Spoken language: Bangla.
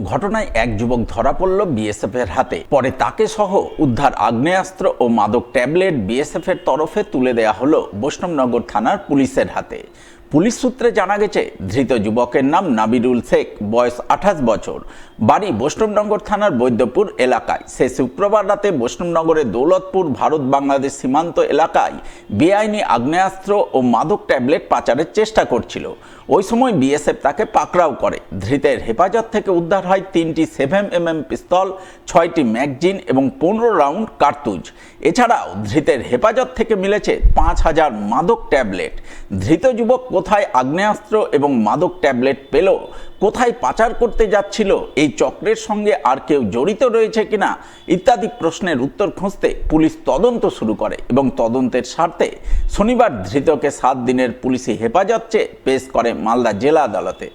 ঘটনায় এক যুবক ধরা পড়ল বিএসএফ এর হাতে। পরে তাকে সহ উদ্ধার আগ্নেয়াস্ত্র ও মাদক ট্যাবলেট বিএসএফ এর তরফে তুলে দেয়া হলো বৈষ্ণবনগর থানার পুলিশের হাতে। পুলিশ সূত্রে জানা গেছে, ধৃত যুবকের নাম নাবিরুল শেখ, বয়স 28 বছর, বাড়ি বৈষ্ণবনগর থানার বৈদ্যপুর এলাকায়। সে শুক্রবার রাতে বৈষ্ণবনগরের দৌলতপুর ভারত বাংলাদেশ সীমান্ত এলাকায় বেআইনি আগ্নেয়াস্ত্র ও মাদক ট্যাবলেট পাচারের চেষ্টা করছিল। ওই সময় বিএসএফ তাকে পাকড়াও করে। ধৃতের হেফাজত থেকে উদ্ধার হয় 3টি 7mm পিস্তল, 6টি ম্যাগজিন এবং 15 রাউন্ড কার্তুজ। এছাড়াও ধৃতের হেফাজত থেকে মিলেছে 5000 মাদক ট্যাবলেট। ধৃত যুবক কোথায় আগ্নেয়াস্ত্র এবং মাদক ট্যাবলেট পেল, কোথায় পাচার করতে যাচ্ছিল, এই চক্রের সঙ্গে আর কেউ জড়িত রয়েছে কিনা ইত্যাদি প্রশ্নের উত্তর খুঁজতে পুলিশ তদন্ত শুরু করে এবং তদন্তের স্বার্থে শনিবার ধৃতকে 7 দিনের পুলিশি হেফাজত চেয়ে পেশ করে মালদা জেলা আদালতে।